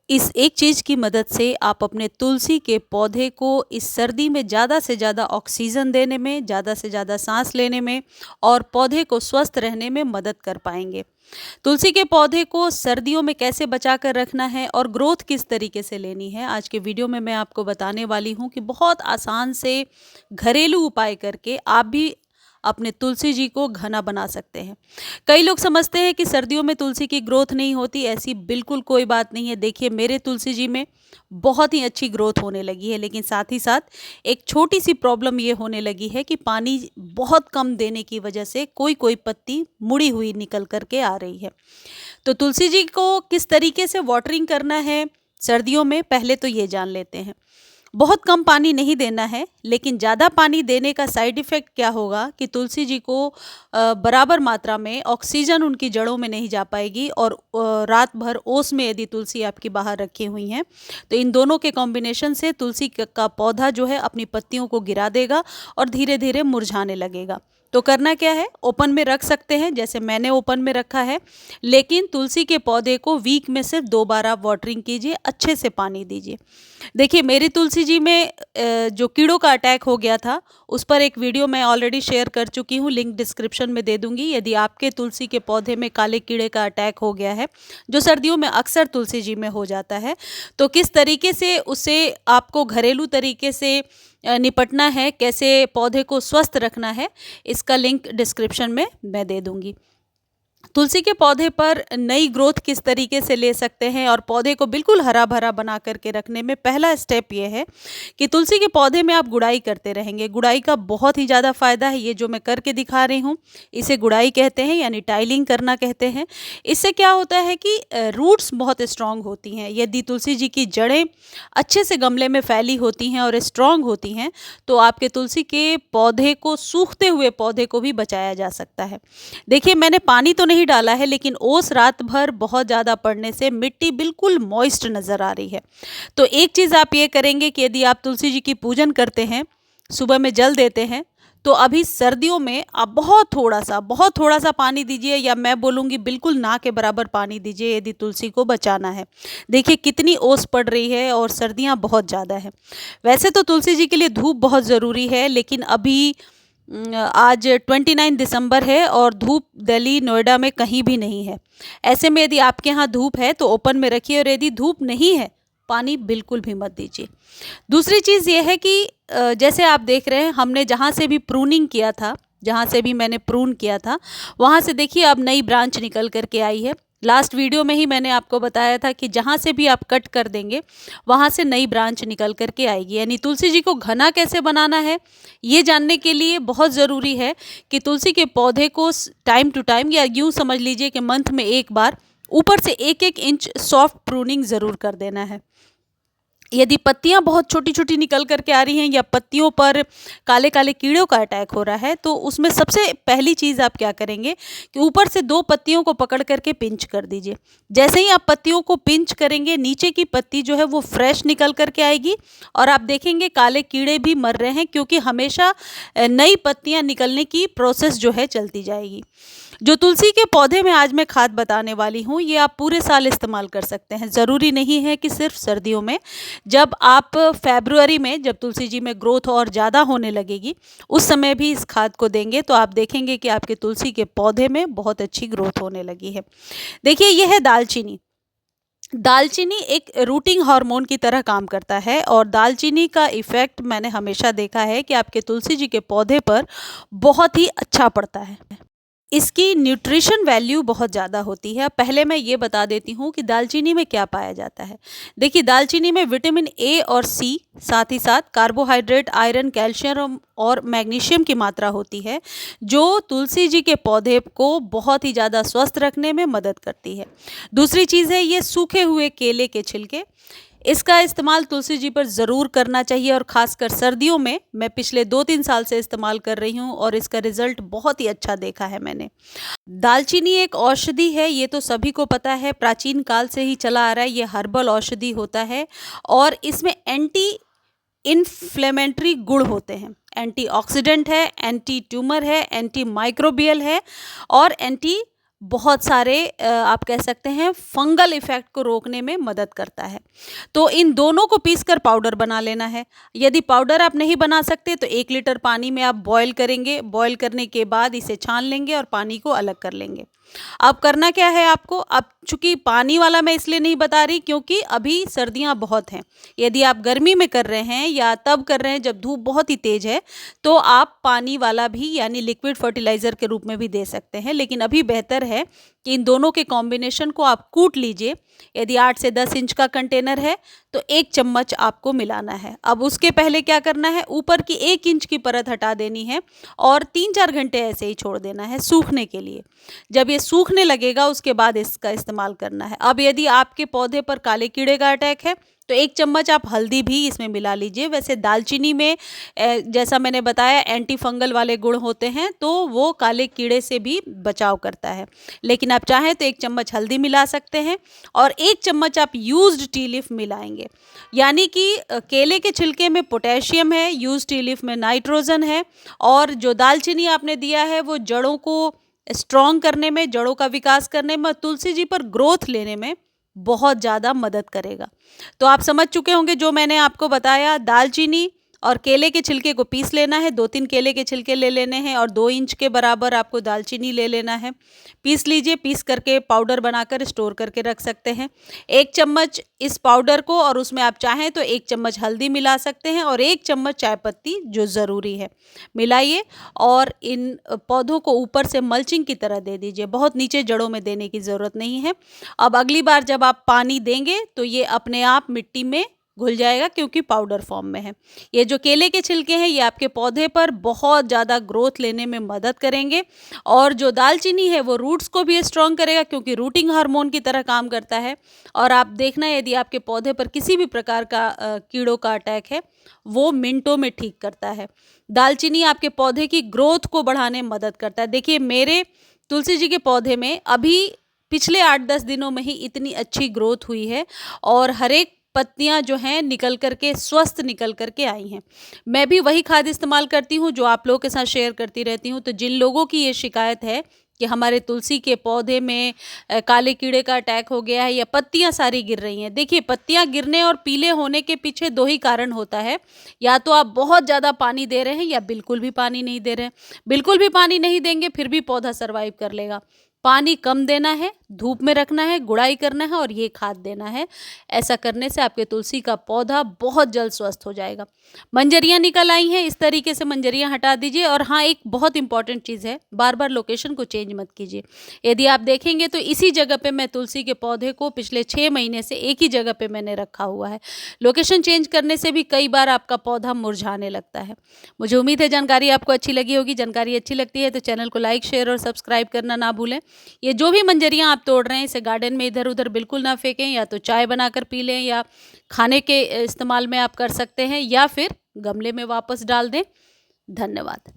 इस एक चीज़ की मदद से आप अपने तुलसी के पौधे को इस सर्दी में ज़्यादा से ज़्यादा ऑक्सीजन देने में, ज़्यादा से ज़्यादा सांस लेने में और पौधे को स्वस्थ रहने में मदद कर पाएंगे। तुलसी के पौधे को सर्दियों में कैसे बचा कर रखना है और ग्रोथ किस तरीके से लेनी है, आज के वीडियो में मैं आपको बताने वाली हूँ कि बहुत आसान से घरेलू उपाय करके आप भी अपने तुलसी जी को घना बना सकते हैं। कई लोग समझते हैं कि सर्दियों में तुलसी की ग्रोथ नहीं होती, ऐसी बिल्कुल कोई बात नहीं है। देखिए, मेरे तुलसी जी में बहुत ही अच्छी ग्रोथ होने लगी है, लेकिन साथ ही साथ एक छोटी सी प्रॉब्लम ये होने लगी है कि पानी बहुत कम देने की वजह से कोई कोई पत्ती मुड़ी हुई निकल करके आ रही है। तो तुलसी जी को किस तरीके से वाटरिंग करना है सर्दियों में, पहले तो ये जान लेते हैं। बहुत कम पानी नहीं देना है, लेकिन ज़्यादा पानी देने का साइड इफ़ेक्ट क्या होगा कि तुलसी जी को बराबर मात्रा में ऑक्सीजन उनकी जड़ों में नहीं जा पाएगी और रात भर ओस में यदि तुलसी आपकी बाहर रखी हुई हैं तो इन दोनों के कॉम्बिनेशन से तुलसी का पौधा जो है अपनी पत्तियों को गिरा देगा और धीरे धीरे मुरझाने लगेगा। तो करना क्या है, ओपन में रख सकते हैं जैसे मैंने ओपन में रखा है, लेकिन तुलसी के पौधे को वीक में सिर्फ 2 बार आप वाटरिंग कीजिए, अच्छे से पानी दीजिए। देखिए, मेरी तुलसी जी में जो कीड़ों का अटैक हो गया था, उस पर एक वीडियो मैं ऑलरेडी शेयर कर चुकी हूँ, लिंक डिस्क्रिप्शन में दे दूँगी। यदि आपके तुलसी के पौधे में काले कीड़े का अटैक हो गया है, जो सर्दियों में अक्सर तुलसी जी में हो जाता है, तो किस तरीके से उसे आपको घरेलू तरीके से निपटना है, कैसे पौधे को स्वस्थ रखना है, इसका लिंक डिस्क्रिप्शन में मैं दे दूँगी। तुलसी के पौधे पर नई ग्रोथ किस तरीके से ले सकते हैं और पौधे को बिल्कुल हरा भरा बना करके रखने में पहला स्टेप ये है कि तुलसी के पौधे में आप गुड़ाई करते रहेंगे। गुड़ाई का बहुत ही ज़्यादा फ़ायदा है, ये जो मैं करके दिखा रही हूँ इसे गुड़ाई कहते हैं, यानी टाइलिंग करना कहते हैं। इससे क्या होता है कि रूट्स बहुत स्ट्रांग होती हैं। यदि तुलसी जी की जड़ें अच्छे से गमले में फैली होती हैं और स्ट्रांग होती हैं तो आपके तुलसी के पौधे को, सूखते हुए पौधे को भी बचाया जा सकता है। देखिए, मैंने पानी तो नहीं डाला है, लेकिन ओस रात भर बहुत ज़्यादा पड़ने से मिट्टी बिल्कुल मॉइस्ट नज़र आ रही है। तो एक चीज़ आप ये करेंगे कि यदि आप तुलसी जी की पूजन करते हैं, सुबह में जल देते हैं, तो अभी सर्दियों में आप बहुत थोड़ा सा पानी दीजिए, या मैं बोलूँगी बिल्कुल ना के बराबर पानी दीजिए यदि तुलसी को बचाना है। देखिए कितनी ओस पड़ रही है और सर्दियाँ बहुत ज़्यादा है। वैसे तो तुलसी जी के लिए धूप बहुत ज़रूरी है, लेकिन अभी आज 29 दिसंबर है और धूप दिल्ली, नोएडा में कहीं भी नहीं है। ऐसे में यदि आपके यहाँ धूप है तो ओपन में रखिए, और यदि धूप नहीं है, पानी बिल्कुल भी मत दीजिए। दूसरी चीज़ ये है कि जैसे आप देख रहे हैं, हमने जहाँ से भी प्रूनिंग किया था, जहाँ से भी मैंने प्रून किया था, वहाँ से देखिए अब नई ब्रांच निकल कर के आई है। लास्ट वीडियो में ही मैंने आपको बताया था कि जहाँ से भी आप कट कर देंगे वहाँ से नई ब्रांच निकल कर के आएगी। यानी तुलसी जी को घना कैसे बनाना है, ये जानने के लिए बहुत ज़रूरी है कि तुलसी के पौधे को टाइम टू टाइम, या यूँ समझ लीजिए कि मंथ में एक बार, ऊपर से 1-1 इंच सॉफ्ट प्रूनिंग ज़रूर कर देना है। यदि पत्तियां बहुत छोटी छोटी निकल करके आ रही हैं या पत्तियों पर काले काले कीड़ों का अटैक हो रहा है, तो उसमें सबसे पहली चीज़ आप क्या करेंगे कि ऊपर से 2 पत्तियों को पकड़ करके पिंच कर दीजिए। जैसे ही आप पत्तियों को पिंच करेंगे, नीचे की पत्ती जो है वो फ्रेश निकल करके आएगी और आप देखेंगे काले कीड़े भी मर रहे हैं, क्योंकि हमेशा नई पत्तियां निकलने की प्रोसेस जो है चलती जाएगी। जो तुलसी के पौधे में आज मैं खाद बताने वाली हूँ, ये आप पूरे साल इस्तेमाल कर सकते हैं। ज़रूरी नहीं है कि सिर्फ सर्दियों में। जब आप फरवरी में, जब तुलसी जी में ग्रोथ और ज़्यादा होने लगेगी, उस समय भी इस खाद को देंगे तो आप देखेंगे कि आपके तुलसी के पौधे में बहुत अच्छी ग्रोथ होने लगी है। देखिए, यह है दालचीनी। दालचीनी एक रूटिंग हार्मोन की तरह काम करता है, और दालचीनी का इफ़ेक्ट मैंने हमेशा देखा है कि आपके तुलसी जी के पौधे पर बहुत ही अच्छा पड़ता है। इसकी न्यूट्रिशन वैल्यू बहुत ज़्यादा होती है। पहले मैं ये बता देती हूँ कि दालचीनी में क्या पाया जाता है। देखिए, दालचीनी में विटामिन ए और सी, साथ ही साथ कार्बोहाइड्रेट, आयरन, कैल्शियम और मैग्नीशियम की मात्रा होती है, जो तुलसी जी के पौधे को बहुत ही ज़्यादा स्वस्थ रखने में मदद करती है। दूसरी चीज़ है ये सूखे हुए केले के छिलके। इसका इस्तेमाल तुलसी जी पर ज़रूर करना चाहिए, और ख़ासकर सर्दियों में मैं पिछले 2-3 साल से इस्तेमाल कर रही हूँ और इसका रिज़ल्ट बहुत ही अच्छा देखा है मैंने। दालचीनी एक औषधि है, ये तो सभी को पता है, प्राचीन काल से ही चला आ रहा है। ये हर्बल औषधि होता है और इसमें एंटी इन्फ्लेमेटरी गुण होते हैं। एंटीऑक्सीडेंट है, एंटी ट्यूमर है, एंटी माइक्रोबियल है और एंटी बहुत सारे आप कह सकते हैं फंगल इफेक्ट को रोकने में मदद करता है। तो इन दोनों को पीसकर पाउडर बना लेना है। यदि पाउडर आप नहीं बना सकते तो 1 लीटर पानी में आप बॉयल करेंगे, बॉयल करने के बाद इसे छान लेंगे और पानी को अलग कर लेंगे। अब करना क्या है आपको, अब चूंकि पानी वाला मैं इसलिए नहीं बता रही क्योंकि अभी सर्दियां बहुत हैं। यदि आप गर्मी में कर रहे हैं या तब कर रहे हैं जब धूप बहुत ही तेज है, तो आप पानी वाला भी यानी लिक्विड फर्टिलाइजर के रूप में भी दे सकते हैं। लेकिन अभी बेहतर है कि इन दोनों के कॉम्बिनेशन को आप कूट लीजिए। यदि 8 से 10 इंच का कंटेनर है तो 1 चम्मच आपको मिलाना है। अब उसके पहले क्या करना है, ऊपर की 1 इंच की परत हटा देनी है और 3-4 घंटे ऐसे ही छोड़ देना है सूखने के लिए। जब ये सूखने लगेगा उसके बाद इसका इस्तेमाल करना है। अब यदि आपके पौधे पर काले कीड़े का अटैक है तो 1 चम्मच आप हल्दी भी इसमें मिला लीजिए। वैसे दालचीनी में जैसा मैंने बताया एंटी फंगल वाले गुण होते हैं, तो वो काले कीड़े से भी बचाव करता है। लेकिन आप चाहें तो 1 चम्मच हल्दी मिला सकते हैं और 1 चम्मच आप यूज्ड टी लीफ मिलाएंगे। यानी कि केले के छिलके में पोटेशियम है, यूज्ड टी लीफ में नाइट्रोजन है, और जो दालचीनी आपने दिया है वो जड़ों को स्ट्रॉन्ग करने में, जड़ों का विकास करने में, तुलसी जी पर ग्रोथ लेने में बहुत ज़्यादा मदद करेगा। तो आप समझ चुके होंगे जो मैंने आपको बताया। दालचीनी और केले के छिलके को पीस लेना है, 2-3 केले के छिलके ले लेने हैं और 2 इंच के बराबर आपको दालचीनी ले लेना है। पीस लीजिए, पीस करके पाउडर बनाकर स्टोर करके रख सकते हैं। 1 चम्मच इस पाउडर को, और उसमें आप चाहें तो 1 चम्मच हल्दी मिला सकते हैं और 1 चम्मच चाय पत्ती जो ज़रूरी है, मिलाइए और इन पौधों को ऊपर से मल्चिंग की तरह दे दीजिए। बहुत नीचे जड़ों में देने की ज़रूरत नहीं है। अब अगली बार जब आप पानी देंगे तो ये अपने आप मिट्टी में घुल जाएगा क्योंकि पाउडर फॉर्म में है। ये जो केले के छिलके हैं ये आपके पौधे पर बहुत ज़्यादा ग्रोथ लेने में मदद करेंगे, और जो दालचीनी है वो रूट्स को भी स्ट्रॉन्ग करेगा क्योंकि रूटिंग हार्मोन की तरह काम करता है। और आप देखना यदि आपके पौधे पर किसी भी प्रकार का कीड़ों का अटैक है वो मिनटों में ठीक करता है। दालचीनी आपके पौधे की ग्रोथ को बढ़ाने में मदद करता है। देखिए मेरे तुलसी जी के पौधे में अभी पिछले 8-10 दिनों में ही इतनी अच्छी ग्रोथ हुई है और हर एक पत्तियां जो हैं निकल करके स्वस्थ निकल करके आई हैं। मैं भी वही खाद इस्तेमाल करती हूँ जो आप लोगों के साथ शेयर करती रहती हूँ। तो जिन लोगों की ये शिकायत है कि हमारे तुलसी के पौधे में काले कीड़े का अटैक हो गया है या पत्तियां सारी गिर रही हैं, देखिए पत्तियां गिरने और पीले होने के पीछे 2 ही कारण होता है। या तो आप बहुत ज़्यादा पानी दे रहे हैं या बिल्कुल भी पानी नहीं दे रहे हैं। बिल्कुल भी पानी नहीं देंगे फिर भी पौधा सर्वाइव कर लेगा। पानी कम देना है, धूप में रखना है, गुड़ाई करना है और ये खाद देना है। ऐसा करने से आपके तुलसी का पौधा बहुत जल्द स्वस्थ हो जाएगा। मंजरियाँ निकल आई हैं, इस तरीके से मंजरियाँ हटा दीजिए। और हाँ, एक बहुत इंपॉर्टेंट चीज़ है, बार बार लोकेशन को चेंज मत कीजिए। यदि आप देखेंगे तो इसी जगह पे मैं तुलसी के पौधे को पिछले 6 महीने से एक ही जगह पे मैंने रखा हुआ है। लोकेशन चेंज करने से भी कई बार आपका पौधा मुरझाने लगता है। मुझे उम्मीद है जानकारी आपको अच्छी लगी होगी। जानकारी अच्छी लगती है तो चैनल को लाइक, शेयर और सब्सक्राइब करना ना भूलें। ये जो भी मंजरियाँ आप तोड़ रहे हैं इसे गार्डन में इधर उधर बिल्कुल ना फेंकें, या तो चाय बनाकर पी लें या खाने के इस्तेमाल में आप कर सकते हैं, या फिर गमले में वापस डाल दें। धन्यवाद।